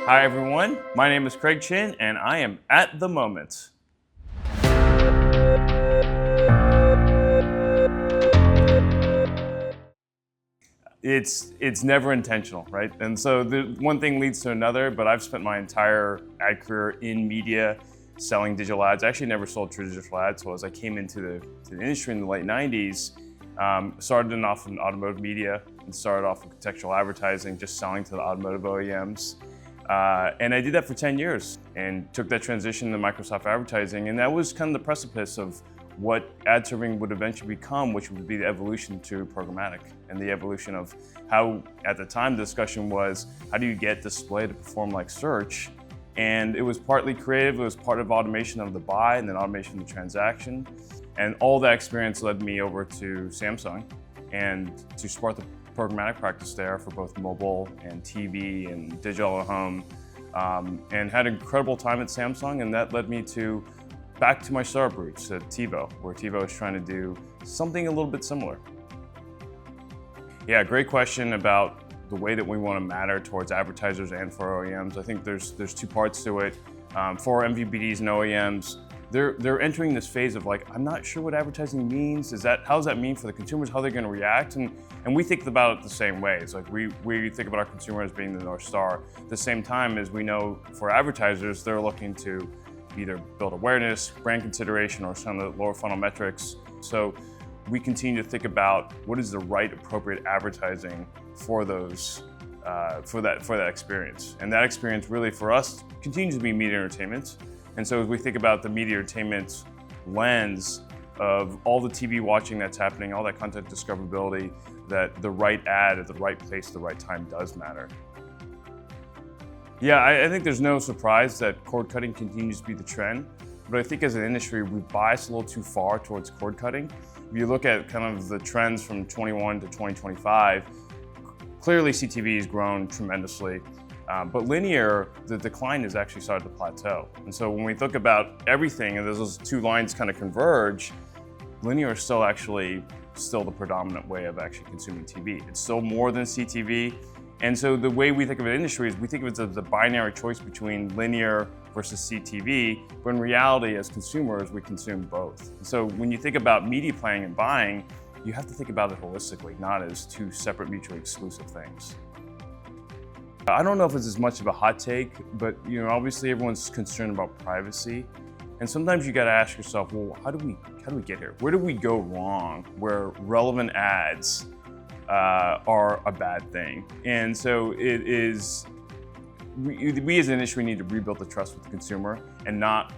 Hi everyone, my name is Craig Chinn and I am at the moment. It's never intentional, right? And so one thing leads to another, but I've spent my entire ad career in media selling digital ads. I actually never sold traditional ads, so as I came into the industry in the late 90s, started off in automotive media and started off with contextual advertising, just selling to the automotive OEMs. And I did that for 10 years and took that transition to Microsoft advertising. And that was kind of the precipice of what ad serving would eventually become, which would be the evolution to programmatic and the evolution of how, at the time, the discussion was, how do you get display to perform like search? And it was partly creative, it was part of automation of the buy and then automation of the transaction. And all that experience led me over to Samsung and to start the programmatic practice there for both mobile and TV and digital at home, and had an incredible time at Samsung, and that led me back to my startup roots at TiVo, where TiVo is trying to do something a little bit similar. Yeah, great question about the way that we want to matter towards advertisers and for OEMs. I think there's two parts to it. For MVPDs and OEMs, they're entering this phase of like, I'm not sure what advertising means. How does that mean for the consumers? How they're going to react? And we think about it the same way. It's like we think about our consumers being the North Star. At the same time as we know for advertisers, they're looking to either build awareness, brand consideration, or some of the lower funnel metrics. So we continue to think about what is the right appropriate advertising for those for that experience. And that experience really for us continues to be media entertainment. And so as we think about the media entertainment lens of all the TV watching that's happening, all that content discoverability, that the right ad at the right place at the right time does matter. Yeah, I think there's no surprise that cord cutting continues to be the trend, but I think as an industry, we bias a little too far towards cord cutting. If you look at kind of the trends from 21 to 2025, clearly CTV has grown tremendously. But linear, the decline has actually started to plateau. And so when we think about everything and those two lines kind of converge, linear is still the predominant way of actually consuming TV. It's still more than CTV. And so the way we think of it in industry is we think of it as a binary choice between linear versus CTV, but in reality, as consumers, we consume both. So when you think about media planning and buying, you have to think about it holistically, not as two separate mutually exclusive things. I don't know if it's as much of a hot take, but obviously everyone's concerned about privacy. And sometimes you gotta ask yourself, well, how do we get here? Where do we go wrong where relevant ads are a bad thing? And so it is, we as an industry need to rebuild the trust with the consumer and not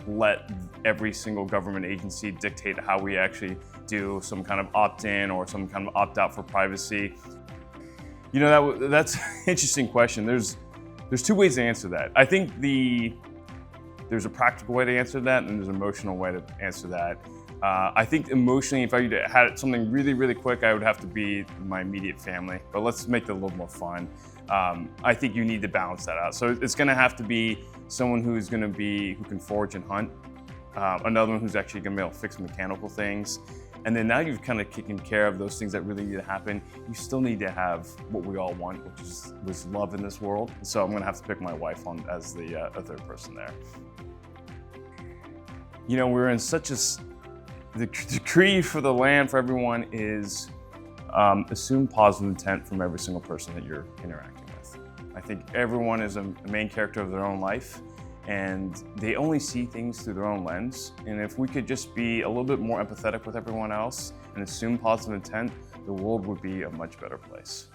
let every single government agency dictate how we actually do some kind of opt-in or some kind of opt-out for privacy. That's an interesting question. There's two ways to answer that. I think there's a practical way to answer that and there's an emotional way to answer that. I think emotionally, if I had something really, really quick, I would have to be my immediate family, but let's make it a little more fun. I think you need to balance that out. So it's gonna have to be someone who can forage and hunt, another one who's actually gonna be able to fix mechanical things. And then now you've kind of taken care of those things that really need to happen. You still need to have what we all want, which was love in this world. So I'm gonna have to pick my wife on as the third person there. We're in such the decree for the land for everyone is assume positive intent from every single person that you're interacting with. I think everyone is a main character of their own life, and they only see things through their own lens. And if we could just be a little bit more empathetic with everyone else and assume positive intent, the world would be a much better place.